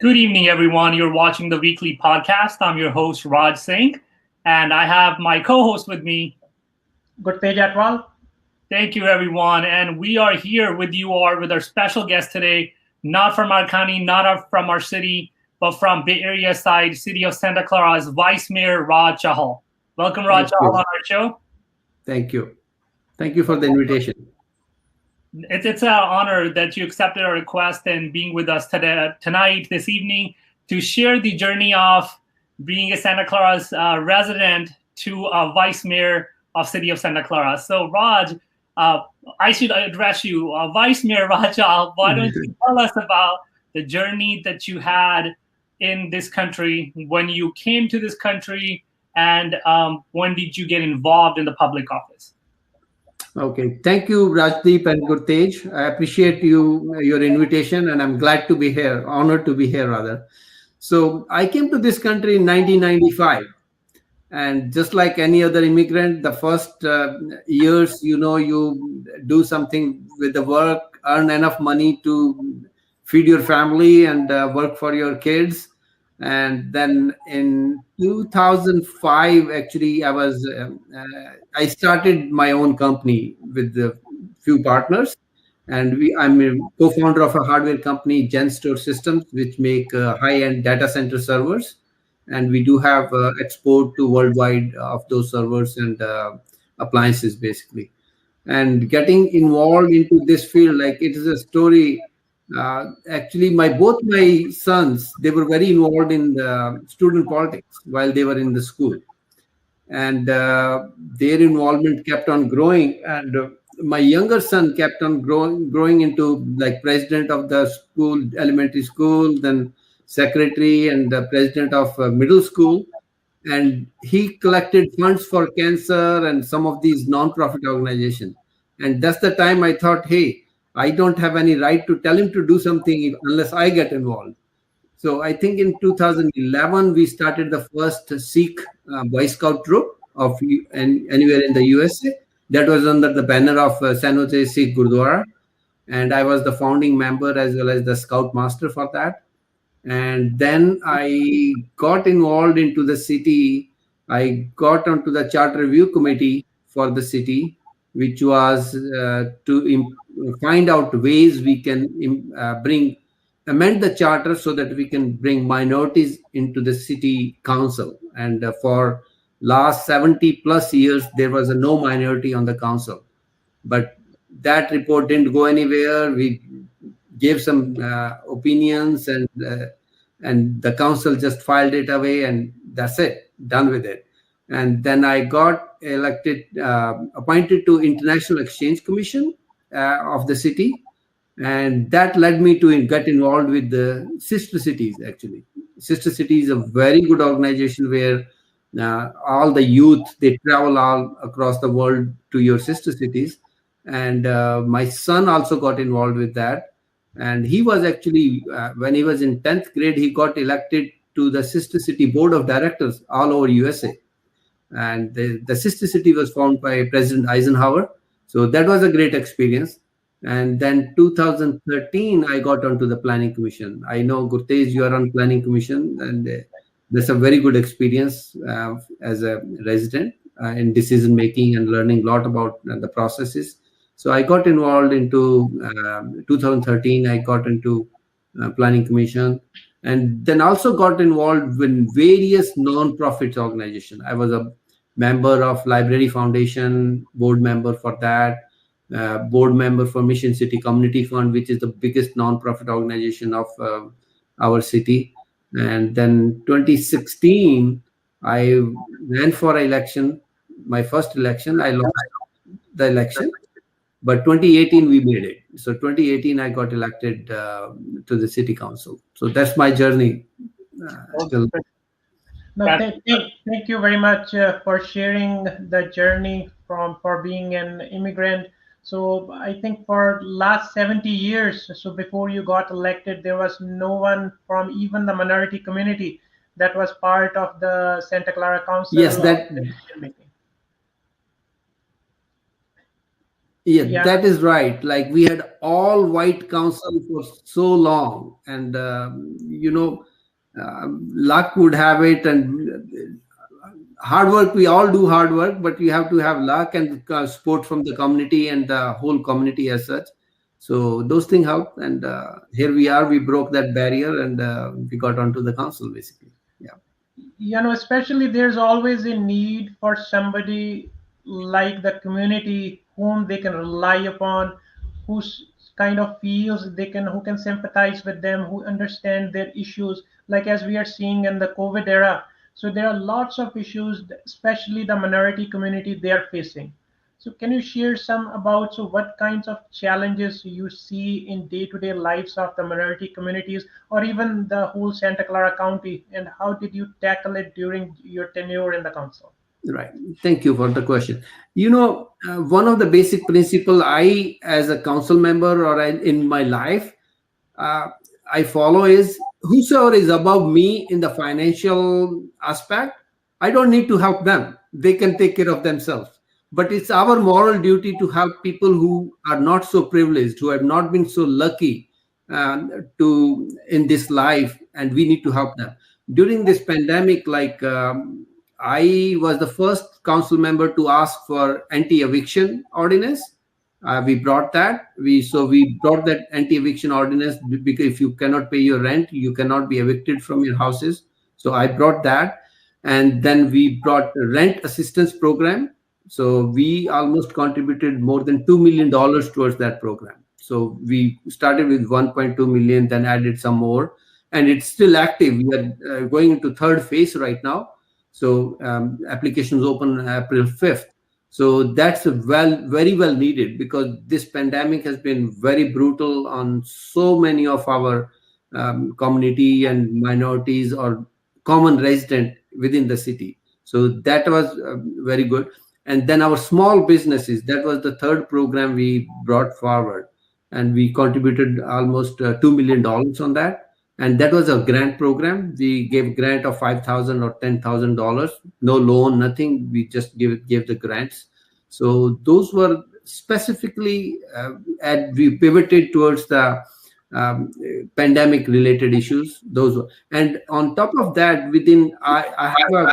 Good evening, everyone. You're watching the weekly podcast. I'm your host, Raj Singh, and I have my co-host with me. Gurbaanitv. Thank you, everyone. And we are here with you all with our special guest today, not from our county, from our city, but from Bay Area side, city of Santa Clara's Vice Mayor Raj Chahal. Welcome, Raj Chahal, on our show. Thank you. Thank you for the invitation. It's an honor that you accepted our request and being with us tonight, this evening, to share the journey of being a Santa Clara's resident to a vice mayor of city of Santa Clara. So, Raj, I should address you, Vice Mayor Raj Chahal. Why don't you tell us about the journey that you had in this country, when you came to this country, and when did you get involved in the public office? Okay, thank you, Rajdeep and Gurtej. I appreciate your invitation, and I'm glad to be here, honored to be here, rather. So I came to this country in 1995, and just like any other immigrant, the first years, you do something with the work, earn enough money to feed your family and work for your kids. And then in 2005, actually, I started my own company with a few partners, and I'm a co-founder of a hardware company, GenStore Systems, which make high-end data center servers, and we do have export to worldwide of those servers and appliances, basically. And getting involved into this field, like, it is a story. Actually, both my sons, they were very involved in student politics while they were in the school, and their involvement kept on growing. And my younger son kept on growing into like president of the school, elementary school, then secretary and the president of middle school. And he collected funds for cancer and some of these non-profit organizations. And that's the time I thought, hey, I don't have any right to tell him to do something unless I get involved. So I think in 2011, we started the first Sikh Boy Scout troop of anywhere in the USA. That was under the banner of San Jose Sikh Gurdwara. And I was the founding member as well as the scout master for that. And then I got involved into the city. I got onto the charter review committee for the city, which was to find out ways we can amend the charter so that we can bring minorities into the city council. And for last 70 plus years, there was no minority on the council. But that report didn't go anywhere. We gave some opinions, and the council just filed it away, and that's it, done with it. And then I got appointed to International Exchange Commission of the city. And that led me to get involved with the Sister Cities, actually. Sister Cities is a very good organization where all the youth, they travel all across the world to your sister cities. And my son also got involved with that. And he was actually, when he was in 10th grade, he got elected to the Sister City Board of Directors all over USA. And the Sister City was formed by President Eisenhower. So that was a great experience. And then 2013, I got onto the Planning Commission. I know, Gurtej, you are on Planning Commission, and that's a very good experience as a resident in decision making and learning a lot about the processes. So I got involved into 2013. I got into Planning Commission, and then also got involved with various non-profit organizations. I was a member of Library Foundation, board member for that, board member for Mission City Community Fund, which is the biggest non-profit organization of our city. And then 2016, I ran for election, my first election. I lost the election. But 2018, we made it. So 2018, I got elected to the city council. So that's my journey. Thank you very much for sharing the journey for being an immigrant. So I think for last 70 years, so before you got elected, there was no one from even the minority community that was part of the Santa Clara Council. Yes, Yeah, Yeah. that is right. Like we had all white council for so long, and luck would have it, and hard work. We all do hard work, but you have to have luck and support from the community and the whole community as such. So those things help, and here we are. We broke that barrier, and we got onto the council basically. Yeah. Especially there's always a need for somebody like the community whom they can rely upon, who's kind of feels they can, who can sympathize with them, who understand their issues, like as we are seeing in the COVID era. So there are lots of issues, especially the minority community, they are facing. So can you share some about, so what kinds of challenges you see in day-to-day lives of the minority communities, or even the whole Santa Clara County, and how did you tackle it during your tenure in the council? Right. Thank you for the question. One of the basic principle I, as a council member or in my life, uh, I follow is whosoever is above me in the financial aspect, I don't need to help them. They can take care of themselves. But it's our moral duty to help people who are not so privileged, who have not been so lucky to in this life, and we need to help them. During this pandemic, I was the first council member to ask for anti-eviction ordinance. We brought that. We brought that anti-eviction ordinance because if you cannot pay your rent, you cannot be evicted from your houses. So I brought that, and then we brought the rent assistance program. So we almost contributed more than $2 million towards that program. So we started with 1.2 million, then added some more, and it's still active. We are going into third phase right now. So applications open April 5th. So that's very well needed, because this pandemic has been very brutal on so many of our community and minorities or common resident within the city. So that was very good. And then our small businesses, that was the third program we brought forward. And we contributed almost $2 million on that. And that was a grant program. We gave grant of $5,000 or $10,000, no loan, nothing. We just gave the grants. So those were specifically, we pivoted towards the pandemic related issues. And on top of that, I have a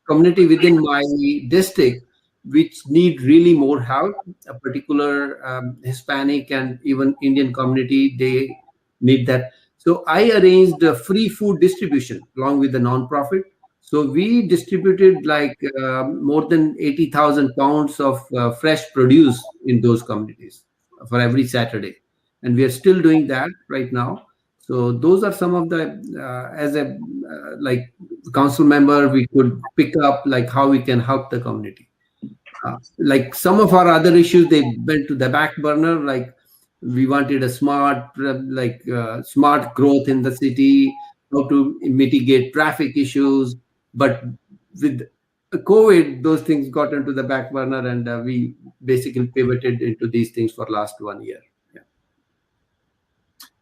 community within my district which need really more help. A particular Hispanic and even Indian community, they need that. So I arranged a free food distribution along with the nonprofit. So we distributed more than 80,000 pounds of fresh produce in those communities for every Saturday. And we are still doing that right now. So those are some of the, as a council member, we could pick up how we can help the community. Some of our other issues, they went to the back burner. We wanted a smart growth in the city, how to mitigate traffic issues. But with COVID, those things got into the back burner, and we basically pivoted into these things for last 1 year. Yeah.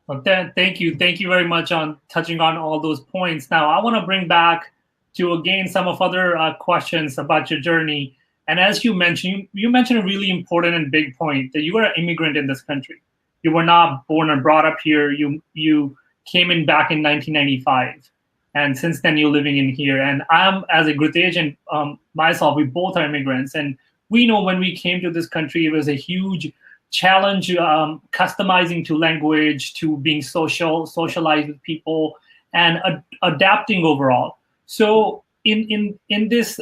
Well, thank you very much on touching on all those points. Now, I want to bring back to again some of other questions about your journey. And as you mentioned a really important and big point, that you are an immigrant in this country. You were not born and brought up here. You came in back in 1995. And since then, you're living in here. And I'm, as a Gurutaj and myself, we both are immigrants. And we know when we came to this country, it was a huge challenge, customizing to language, to being socialized with people, and adapting overall. So in this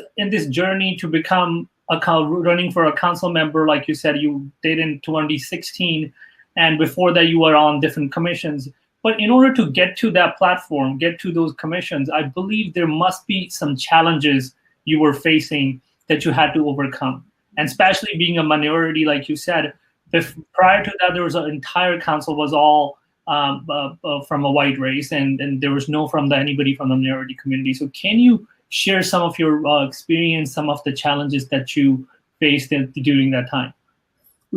journey to become running for a council member, like you said, you did in 2016, and before that you were on different commissions. But in order to get to that platform, get to those commissions, I believe there must be some challenges you were facing that you had to overcome. And especially being a minority, like you said, prior to that, there was an entire council was all from a white race, and there was no anybody from the minority community. So can you share some of your experience, some of the challenges that you faced during that time?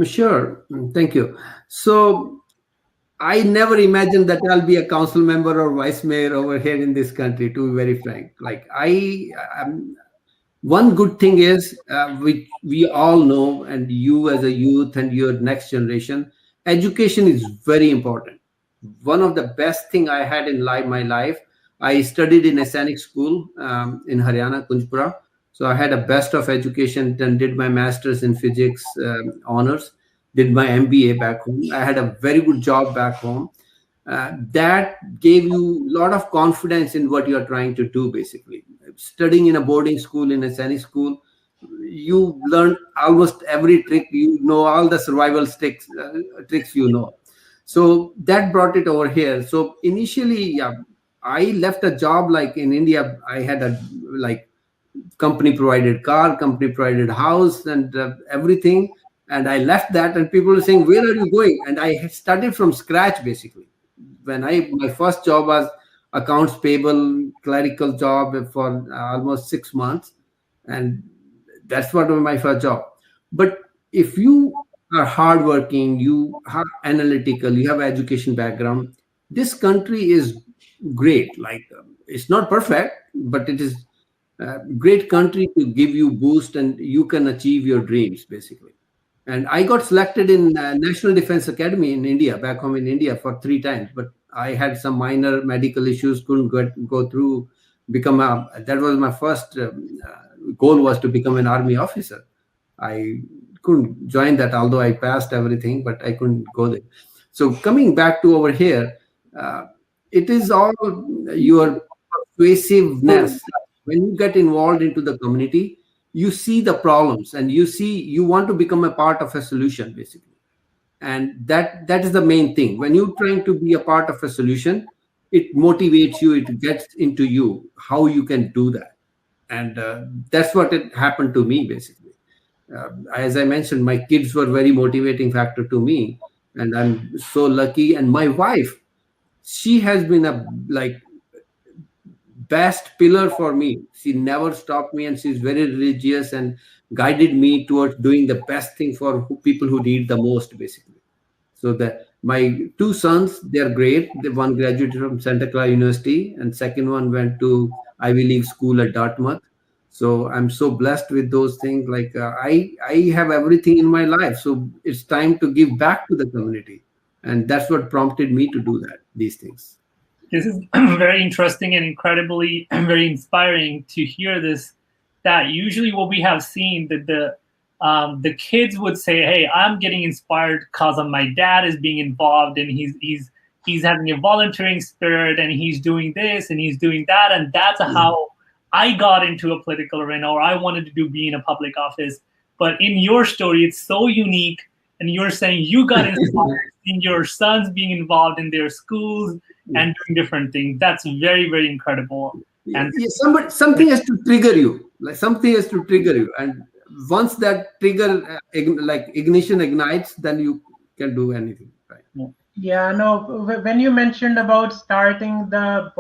Sure. Thank you. So I never imagined that I'll be a council member or vice mayor over here in this country, to be very frank. One good thing is, we all know, and you as a youth and your next generation, education is very important. One of the best thing I had in my life, I studied in a Sainik school in Haryana, Kunjpura. So I had a best of education, then did my master's in physics honors, did my MBA back home. I had a very good job back home. That gave you a lot of confidence in what you are trying to do, basically. Studying in a boarding school, in a Sainik school, you learn almost every trick. You know all the survival tricks, you know. So that brought it over here. So initially, yeah, I left a job like in India. I had a like company provided car, company provided house, and everything. And I left that, and people were saying, "Where are you going?" And I started from scratch, basically. When my first job was accounts payable clerical job for almost 6 months, and that's what was my first job. But if you are hardworking, you are analytical, you have education background, this country is great. Like, it's not perfect, but it is a great country to give you boost, and you can achieve your dreams, basically. And I got selected in National Defense Academy in India, back home in India, for 3 times. But I had some minor medical issues, couldn't go through, that was my first goal, was to become an army officer. I couldn't join that, although I passed everything, but I couldn't go there. So coming back to over here, it is all your persuasiveness. When you get involved into the community, you see the problems, and you want to become a part of a solution, basically. And that is the main thing. When you're trying to be a part of a solution, it motivates you, it gets into you how you can do that. And that's what it happened to me, basically. As I mentioned, my kids were very motivating factor to me, and I'm so lucky. And my wife, she has been a best pillar for me. She never stopped me, and she's very religious and guided me towards doing the best thing for people who need the most, basically. So my 2 sons, they're great. One graduated from Santa Clara University, and second one went to Ivy League school at Dartmouth. So I'm so blessed with those things. Like, I have everything in my life, so it's time to give back to the community, and that's what prompted me to do these things. This is very interesting and incredibly very inspiring to hear this. That usually what we have seen, that the kids would say, "Hey, I'm getting inspired because of my dad is being involved, and he's having a volunteering spirit, and he's doing this and he's doing that, and that's how I got into a political arena, or I wanted to be in a public office." But in your story, it's so unique, and you're saying you got inspired seeing your sons being involved in their schools and doing different things. That's very, very incredible. And something has to trigger you. Like, something has to trigger you, and once that trigger ignition ignites, then you can do anything, right? Yeah, no, when you mentioned about starting the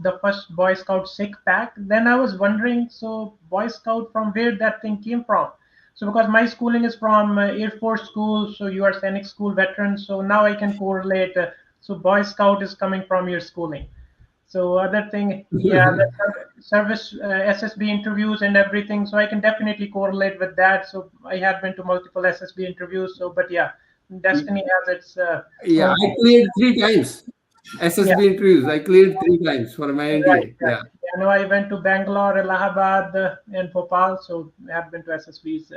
the first Boy Scout sick pack, then I was wondering, so Boy Scout, from where that thing came from? So because my schooling is from Air Force School, so you are Sainik school veteran, so now I can correlate. So Boy Scout is coming from your schooling. So other thing, yeah, the service SSB interviews and everything. So I can definitely correlate with that. So I have been to multiple SSB interviews. So, but yeah, destiny has its. I cleared 3 times SSB interviews. I cleared 3 times for my NDA. Right. Yeah. No, I went to Bangalore, Allahabad, and Bhopal. So I have been to SSBs.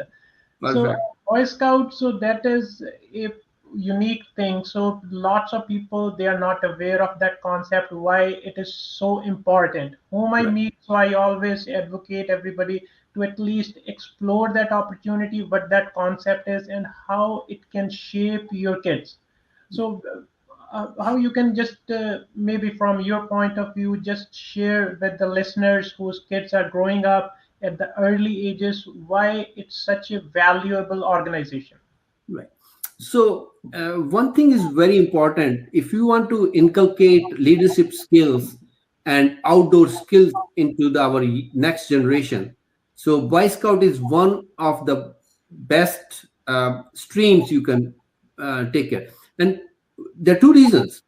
So Boy Scout. So that is a unique thing. So lots of people, they are not aware of that concept, why it is so important. Whom I meet, so I always advocate everybody to at least explore that opportunity, what that concept is, and how it can shape your kids. So how you can just maybe from your point of view, just share with the listeners whose kids are growing up at the early ages, why it's such a valuable organization. Right. So one thing is very important. If you want to inculcate leadership skills and outdoor skills into our next generation, so Boy Scout is one of the best streams you can take it. And there are 2 reasons.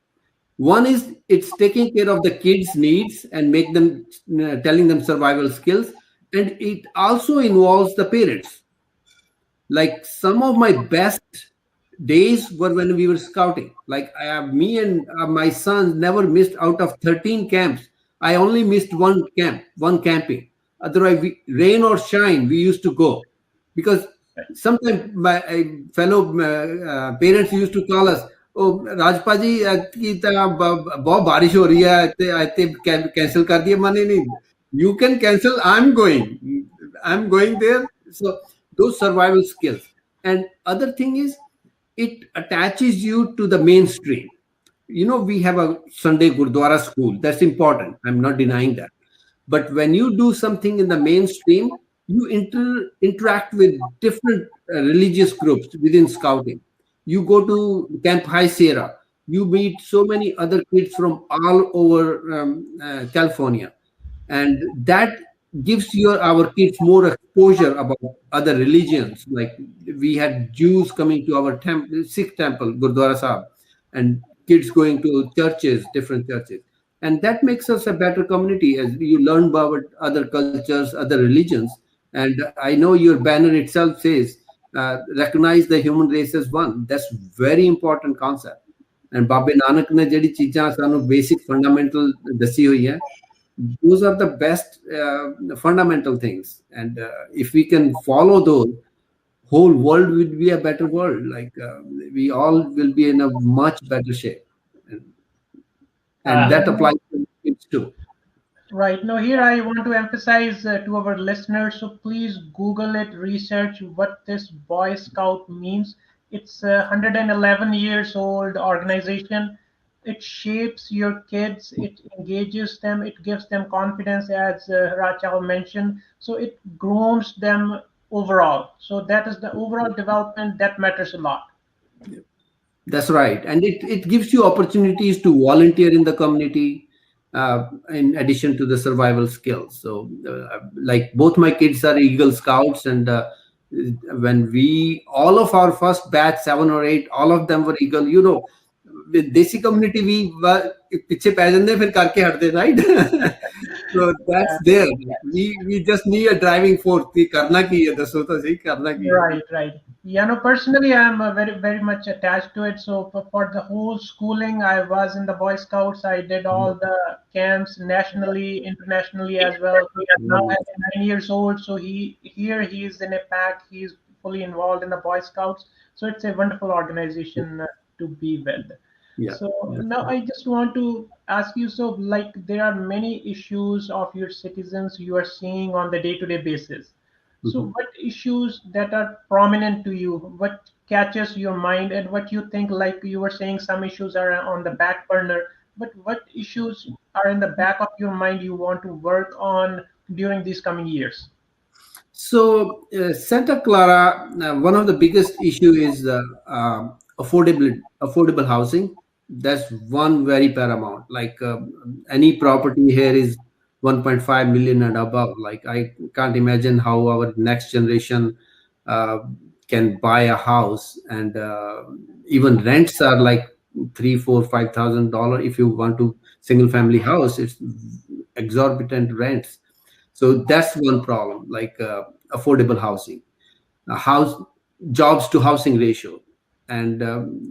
One is it's taking care of the kids' needs and make them telling them survival skills. And it also involves the parents. Like some of my best days were when we were scouting. Like me and my sons never missed out of 13 camps. I only missed one camp, one camping. Otherwise, rain or shine, we used to go because sometimes my fellow parents used to call us, "Oh, Rajpaji, बहुत बारिश हो रही है, cancel कर दिया." मैंने नहीं, you can cancel. I'm going there. So those survival skills. And other thing is, it attaches you to the mainstream. We have a Sunday Gurdwara school. That's important. I'm not denying that. But when you do something in the mainstream, you interact with different religious groups within scouting. You go to Camp High Sierra, you meet so many other kids from all over California. And that gives our kids more exposure about other religions. Like we had Jews coming to our Sikh temple, Gurdwara Sahib, and kids going to churches, different churches. And that makes us a better community as you learn about other cultures, other religions. And I know your banner itself says, recognize the human race as one. That's very important concept. And Babe Nanak ne jehdi cheezaं sanu basic fundamental dasi hui hai, those are the best fundamental things. And if we can follow those, whole world would be a better world. Like we all will be in a much better shape. And that applies to kids too. Right. Now, here I want to emphasize to our listeners, so please Google it, research what this Boy Scout means. It's a 111 years old organization. It shapes your kids, it engages them, it gives them confidence, as Rachel mentioned. So it grooms them overall. So that is the overall development that matters a lot. That's right. And it gives you opportunities to volunteer in the community, in addition to the survival skills. So like both my kids are Eagle Scouts, and when all of our first batch, 7 or 8, all of them were Eagle. With Desi community, we were piche pੈ jande fir karke hटते, right? So that's there. We just need a driving force. Karna ki hai, daso to sahi karna ki hai. Right. Yeah, no, personally, I'm very, very much attached to it. So for the whole schooling, I was in the Boy Scouts. I did all the camps nationally, internationally as well. Now at 9 years old, so he's in a pack. He's fully involved in the Boy Scouts. So it's a wonderful organization to be with. Yeah. So now I just want to ask you, so like there are many issues of your citizens you are seeing on the day-to-day basis. So what issues that are prominent to you, what catches your mind, and what you think, like you were saying, some issues are on the back burner, but what issues are in the back of your mind you want to work on during these coming years? So Santa Clara, one of the biggest issue is affordable housing. That's one very paramount. Like any property here is 1.5 million and above. Like I can't imagine how our next generation can buy a house, and even rents are like $3,000, $4,000, $5,000. If you want to single family house, it's exorbitant rents. So that's one problem, like affordable housing, jobs to housing ratio, and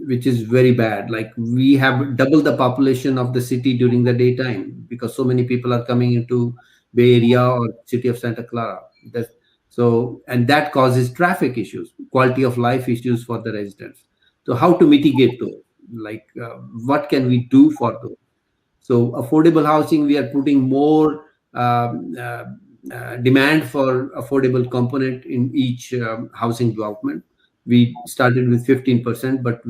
which is very bad. Like we have double the population of the city during the daytime because so many people are coming into Bay Area or city of Santa Clara. And that causes traffic issues, quality of life issues for the residents. So how to mitigate those? Like what can we do for those? So affordable housing, we are putting more demand for affordable component in each housing development. We started with 15%, but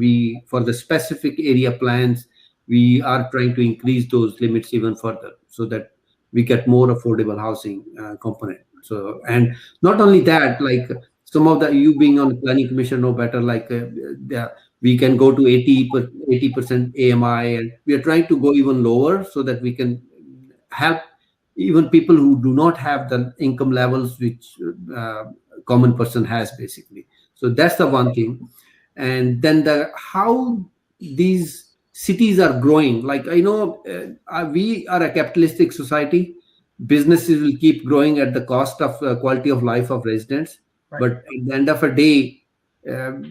for the specific area plans, we are trying to increase those limits even further so that we get more affordable housing component. So, and not only that, like some of you being on the planning commission know better, like we can go to 80% AMI, and we are trying to go even lower so that we can help even people who do not have the income levels which common person has, basically. So that's the one thing. And then how these cities are growing. Like I know we are a capitalistic society. businesses will keep growing at the cost of quality of life of residents. Right. But at the end of a day,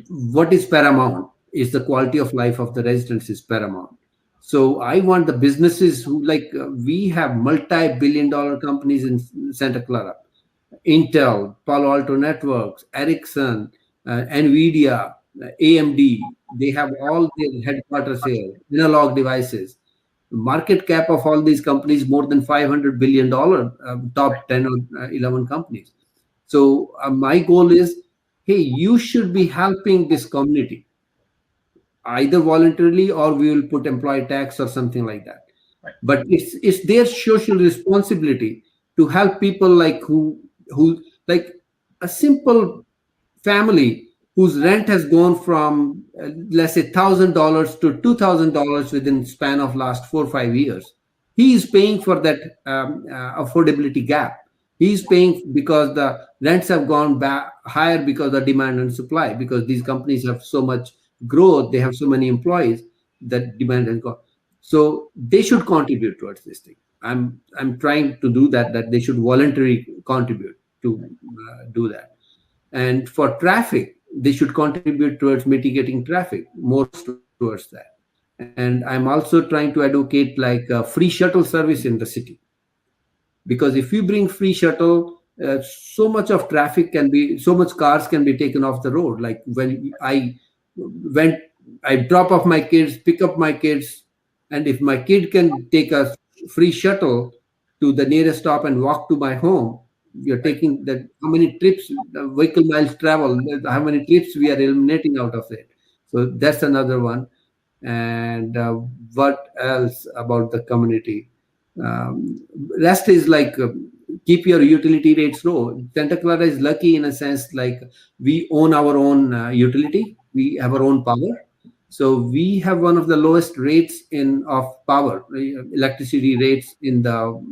what is paramount is the quality of life of the residents is paramount. So I want the businesses who we have multi-billion-dollar companies in Santa Clara, Intel, Palo Alto Networks, Ericsson, Nvidia, AMD. They have all their headquarters here. Analog Devices. Market cap of all these companies more than $500 billion, top 10 or 11 companies. So my goal is, hey, you should be helping this community either voluntarily, or we will put employee tax or something like that. Right. But it's their social responsibility to help people who like a simple family whose rent has gone from let's say $1,000 to $2,000 within the span of last 4 or 5 years. He is paying for that affordability gap. He is paying because the rents have gone back higher because of demand and supply, because these companies have so much growth, they have so many employees that demand has gone. So they should contribute towards this thing. I'm trying to do that they should voluntarily contribute to do that. And for traffic, they should contribute towards mitigating traffic, more towards that. And I'm also trying to advocate a free shuttle service in the city. Because if you bring free shuttle, so much of traffic so much cars can be taken off the road. Like when I drop off my kids, pick up my kids, and if my kid can take a free shuttle to the nearest stop and walk to my home, you're taking that, how many trips, vehicle miles travel, how many trips we are eliminating out of it. So that's another one. And what else about the community? Rest is keep your utility rates low. Santa Clara is lucky in a sense, we own our own utility, we have our own power. So we have one of the lowest rates of power, electricity rates in the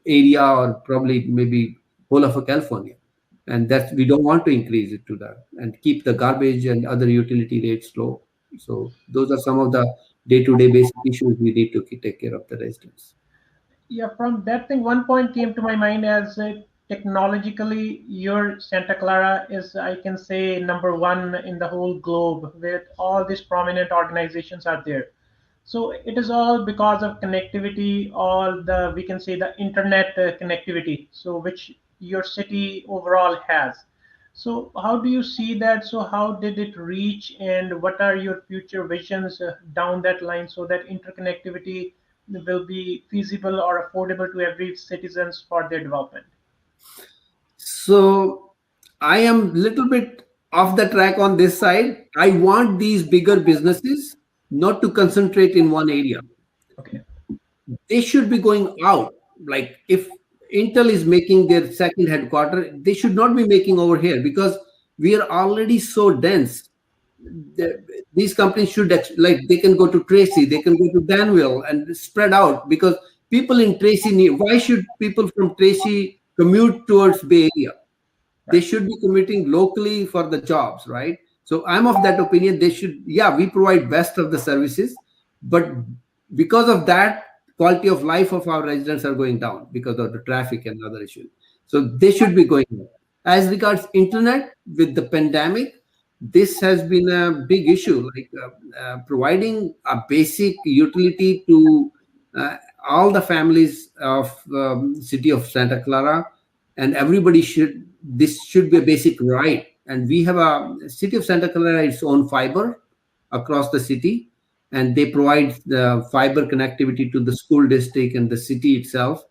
area, or probably maybe whole of California. And that's, we don't want to increase it to that, and keep the garbage and other utility rates low. So those are some of the day-to-day basic issues we need to take care of the residents. Yeah, from that thing, one point came to my mind as technologically, your Santa Clara is, I can say, number one in the whole globe, with all these prominent organizations are there. So it is all because of connectivity, all the, we can say, the internet connectivity, so which your city overall has. So how do you see that? So how did it reach, and what are your future visions down that line, so that interconnectivity will be feasible or affordable to every citizens for their development? So I am little bit off the track on this side. I want these bigger businesses not to concentrate in one area. Okay. They should be going out. Like if Intel is making their second headquarter, they should not be making over here, because we are already so dense. These companies should, they can go to Tracy, they can go to Danville and spread out, because people in Tracy why should people from Tracy commute towards Bay Area? They should be commuting locally for the jobs, right? So I'm of that opinion. They should, we provide best of the services, but because of that, quality of life of our residents are going down because of the traffic and other issues. So they should be going up. As regards internet, with the pandemic, this has been a big issue, providing a basic utility to all the families of city of Santa Clara, and everybody this should be a basic right. And we have a city of Santa Clara, its own fiber across the city, and they provide the fiber connectivity to the school district and the city itself.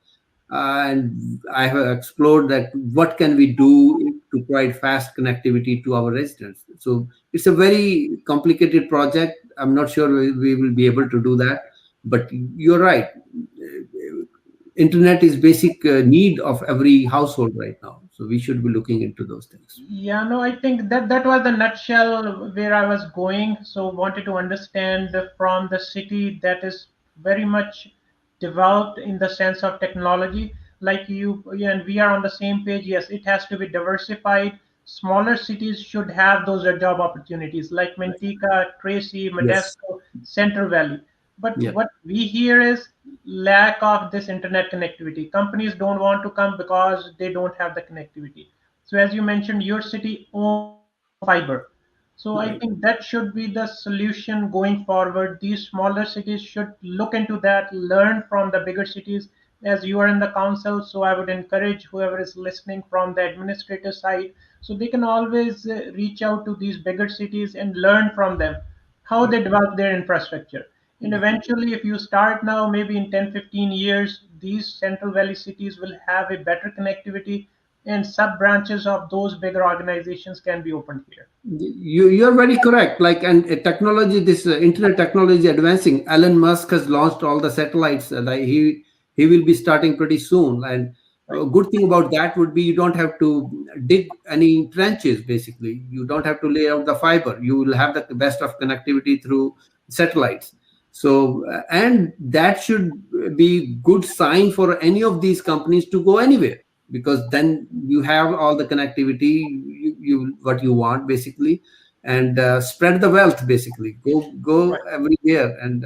And I have explored that what can we do to provide fast connectivity to our residents. So it's a very complicated project. I'm not sure we will be able to do that, but you're right. Internet is basic need of every household right now. So we should be looking into those things. Yeah, no, I think that was the nutshell where I was going. So wanted to understand from the city that is very much developed in the sense of technology, like you, and we are on the same page. Yes, it has to be diversified. Smaller cities should have those job opportunities, like Manteca, Tracy, Modesto, Central Valley. But what we hear is lack of this internet connectivity. Companies don't want to come because they don't have the connectivity. So as you mentioned, your city owns fiber. So I think that should be the solution going forward. These smaller cities should look into that, learn from the bigger cities. As you are in the council, so I would encourage whoever is listening from the administrative side, so they can always reach out to these bigger cities and learn from them how they develop their infrastructure. And eventually, if you start now, maybe in 10, 15 years, these Central Valley cities will have a better connectivity, and sub branches of those bigger organizations can be opened here. You're very correct. Like, and technology, this internet technology advancing. Elon Musk has launched all the satellites. Like he will be starting pretty soon. And a good thing about that would be you don't have to dig any trenches. Basically, you don't have to lay out the fiber. You will have the best of connectivity through satellites. So, and that should be good sign for any of these companies to go anywhere, because then you have all the connectivity, you what you want basically, and spread the wealth basically. Go everywhere, and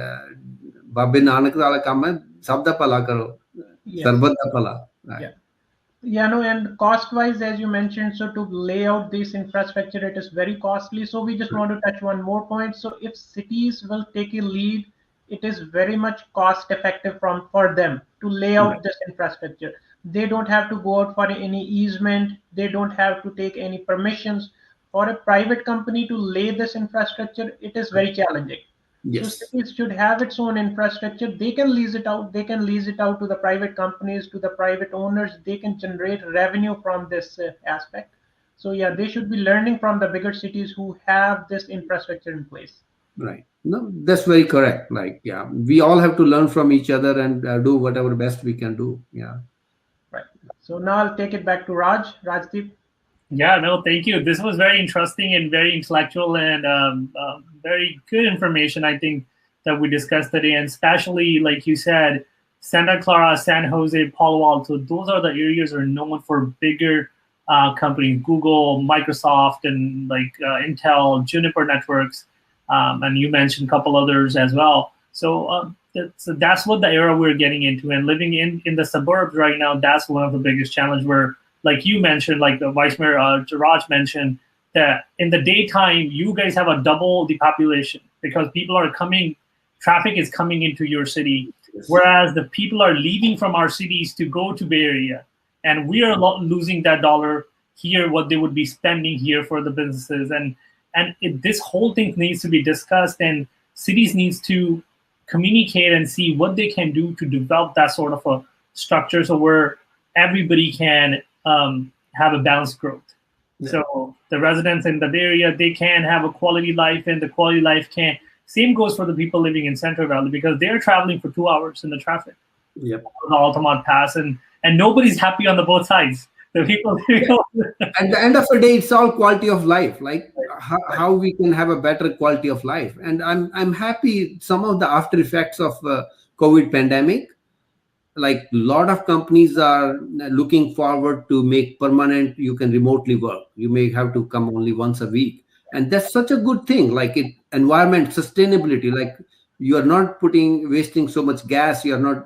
Babe Nanak wala kam hai, sabda pala karo, sarbat da pala. Yeah. Yeah, no, and cost-wise, as you mentioned, so to lay out this infrastructure, it is very costly. So we just want to touch one more point. So if cities will take a lead, it is very much cost-effective for them to lay out this infrastructure. They don't have to go out for any easement. They don't have to take any permissions. For a private company to lay this infrastructure, it is very challenging. Yes. So cities should have its own infrastructure. They can lease it out. They can lease it out to the private companies, to the private owners. They can generate revenue from this aspect. So yeah, they should be learning from the bigger cities who have this infrastructure in place. Right. No, that's very correct. Like, yeah, we all have to learn from each other and do whatever best we can do. Yeah. Right. So now I'll take it back to Rajdeep. Yeah, no, thank you. This was very interesting and very intellectual and very good information, I think, that we discussed today. And especially, like you said, Santa Clara, San Jose, Palo Alto, those are the areas that are known for bigger companies, Google, Microsoft, and like Intel, Juniper Networks. And you mentioned a couple others as well. So that's what the era we're getting into. And living in the suburbs right now, that's one of the biggest challenges where, like you mentioned, like the Vice Mayor Raj mentioned, that in the daytime, you guys have a double the population because people are coming, traffic is coming into your city, whereas the people are leaving from our cities to go to Bay Area. And we are losing that dollar here, what they would be spending here for the businesses. And this whole thing needs to be discussed, and cities needs to communicate and see what they can do to develop that sort of a structure so where everybody can have a balanced growth. Yeah. So the residents in the Bay Area, they can have a quality life, and the quality life can. Same goes for the people living in Central Valley because they're traveling for 2 hours in the traffic. Yep. The Altamont Pass, and nobody's happy on the both sides. The people. At the end of the day, it's all quality of life. Like how we can have a better quality of life. And I'm happy some of the after effects of COVID pandemic. Like a lot of companies are looking forward to make permanent, you can remotely work. You may have to come only once a week. And that's such a good thing. Like environment sustainability, like you are not wasting so much gas. You are not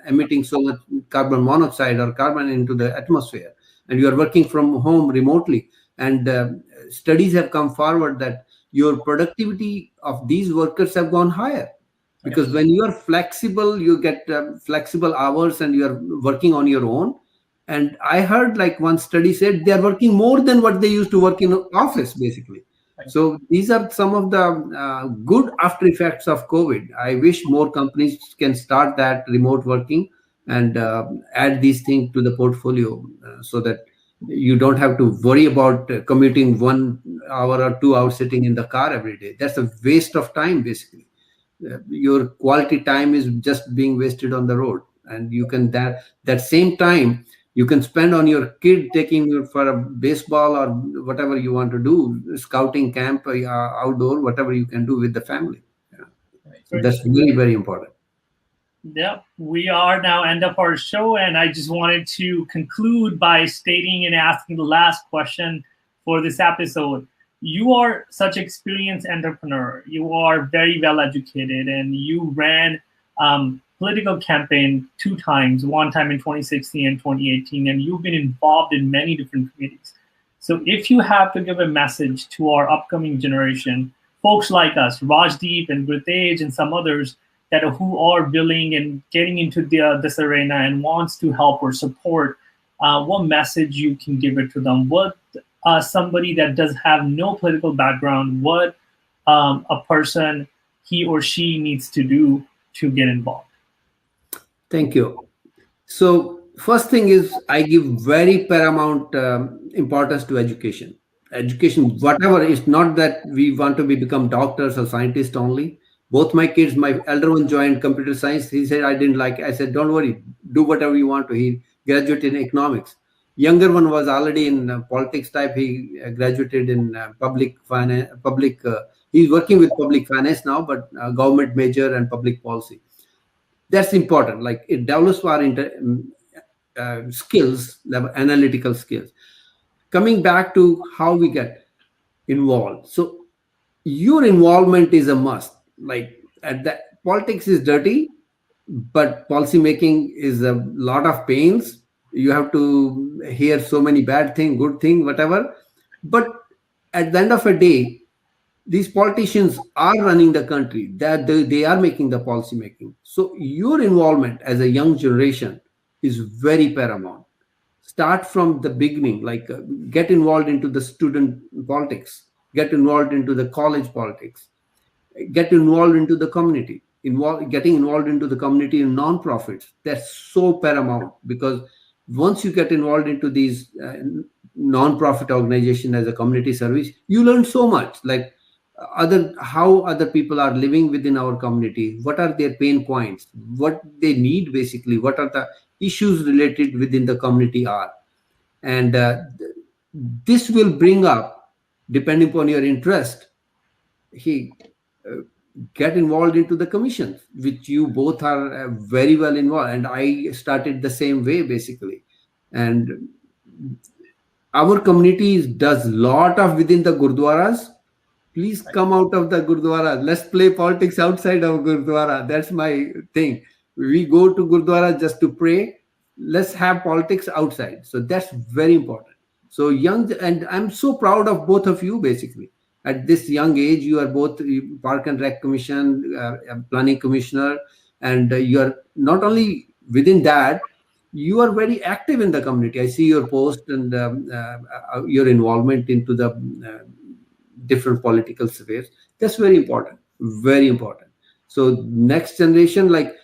emitting so much carbon monoxide or carbon into the atmosphere. And you are working from home remotely. And studies have come forward that your productivity of these workers have gone higher. Because when you are flexible, you get flexible hours and you are working on your own. And I heard like one study said they are working more than what they used to work in office, basically. So these are some of the good after effects of COVID. I wish more companies can start that remote working and add these things to the portfolio so that you don't have to worry about commuting 1 hour or 2 hours sitting in the car every day. That's a waste of time, basically. Your quality time is just being wasted on the road, and you can that same time you can spend on your kid, taking you for a baseball or whatever you want to do, scouting camp, outdoor, whatever you can do with the family. So that's very, very important. Yeah, we are now end of our show, and I just wanted to conclude by stating and asking the last question for this episode. You are such an experienced entrepreneur. You are very well educated, and you ran political campaign 2 times, one time in 2016 and 2018, and you've been involved in many different committees. So if you have to give a message to our upcoming generation, folks like us, Rajdeep and Gurtej and some others, that who are willing and getting into this arena and wants to help or support, what message you can give it to them? What somebody that does have no political background, what a person, he or she, needs to do to get involved? Thank you. So first thing is, I give very paramount importance to education. Education, whatever, is not that we want to become doctors or scientists only. Both my kids, my elder one joined computer science. He said, I didn't like it. I said, don't worry, do whatever you want to. He graduated in economics. Younger one was already in politics type. He graduated in public finance. He's working with public finance now, but government major and public policy. That's important. Like, it develops our skills, analytical skills. Coming back to how we get involved. So your involvement is a must. Like, politics is dirty, but policy making is a lot of pains. You have to hear so many bad things, good things, whatever. But at the end of the day, these politicians are running the country, that they are making the policy making. So your involvement as a young generation is very paramount. Start from the beginning, like get involved into the student politics, get involved into the college politics, get involved into the community, getting involved into the community in non-profits. That's so paramount, because once you get involved into these non-profit organization as a community service, you learn so much, like how other people are living within our community, what are their pain points, what they need, basically, what are the issues related within the community are. And this will bring up, depending upon your interest, get involved into the commissions, which you both are very well involved. And I started the same way, basically. And our community does lot of within the gurdwaras. Please come out of the gurdwara. Let's play politics outside of gurdwara. That's my thing. We go to gurdwara just to pray. Let's have politics outside. So that's very important. So young, and I'm so proud of both of you, basically. At this young age, you are both Park and Rec Commission, Planning Commissioner, and you are not only within that, you are very active in the community. I see your post and your involvement into the different political spheres. That's very important, very important. So next generation, like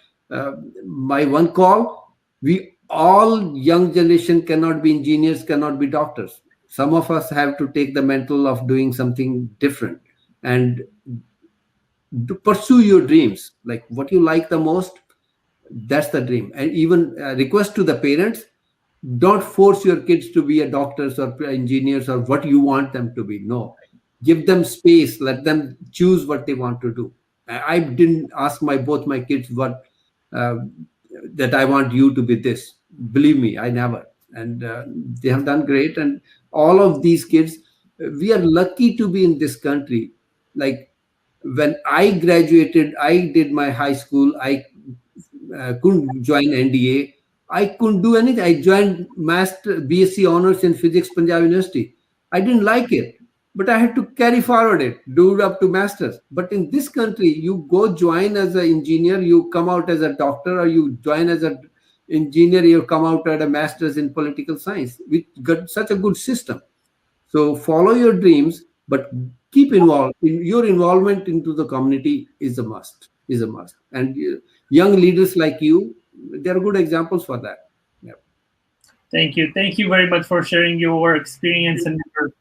my one call, we all young generation cannot be engineers, cannot be doctors. Some of us have to take the mantle of doing something different and to pursue your dreams, like what you like the most. That's the dream. And even request to the parents, don't force your kids to be a doctors or engineers or what you want them to be. No, give them space, let them choose what they want to do. I didn't ask both my kids what that I want you to be this. Believe me, I never. And they have done great. And all of these kids, we are lucky to be in this country. Like when I graduated, I did my high school. I couldn't join NDA. I couldn't do anything. I joined BSc Honors in Physics, Punjab University. I didn't like it, but I had to carry forward it, do it up to masters. But in this country, you go join as an engineer, you come out as a doctor, or you join as an engineer, you come out at a master's in political science. We got such a good system. So follow your dreams, but keep involved. Your involvement into the community is a must. And young leaders like you, they're good examples for that. Yeah. Thank you. Thank you very much for sharing your experience and your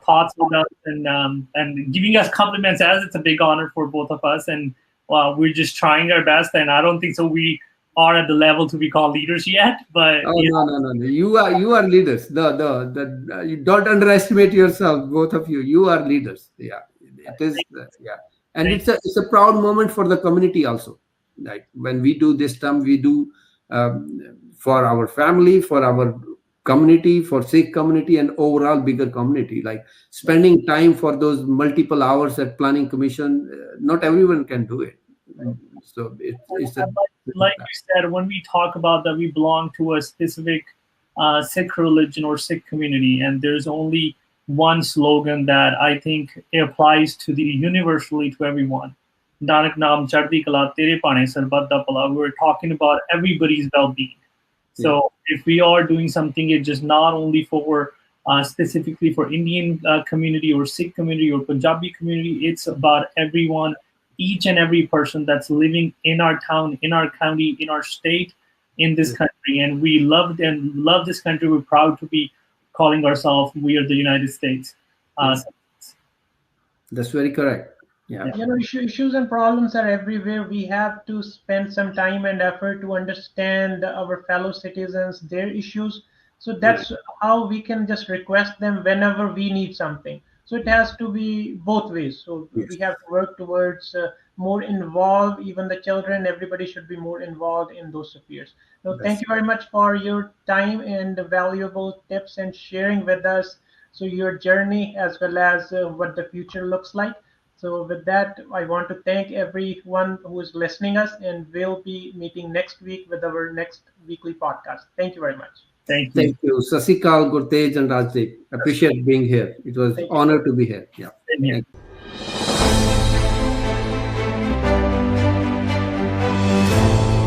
thoughts with us, and giving us compliments, as it's a big honor for both of us. And we're just trying our best. And I don't think so we are at the level to be called leaders yet, but no. You are leaders. You don't underestimate yourself, both of you. You are leaders. Yeah, it is. Yeah, and it's a proud moment for the community also. Like when we do this term, we do for our family, for our community, for Sikh community, and overall bigger community. Like spending time for those multiple hours at Planning Commission, not everyone can do it. So like you said, when we talk about that we belong to a specific Sikh religion or Sikh community, and there's only one slogan that I think applies to the universally to everyone. Nanak Naam Chardikla tere pane sarbat da pala. We're talking about everybody's well-being. So if we are doing something, it's just not only for specifically for Indian community or Sikh community or Punjabi community. It's about everyone, each and every person that's living in our town, in our county, in our state, in this country. And we love this country. We're proud to be calling ourselves, we are the United States. That's very correct. Yeah. Issues and problems are everywhere. We have to spend some time and effort to understand our fellow citizens, their issues. So that's how we can just request them whenever we need something. So it has to be both ways. So we have to work towards more involved, even the children, everybody should be more involved in those affairs. So thank you very much for your time and the valuable tips and sharing with us. So your journey as well as what the future looks like. So with that, I want to thank everyone who is listening us, and we'll be meeting next week with our next weekly podcast. Thank you very much. Thank you. Thank you. Sasikal, Gurtej, and Rajdeep. Appreciate being here. It was an honor to be here. Yeah. Thank you.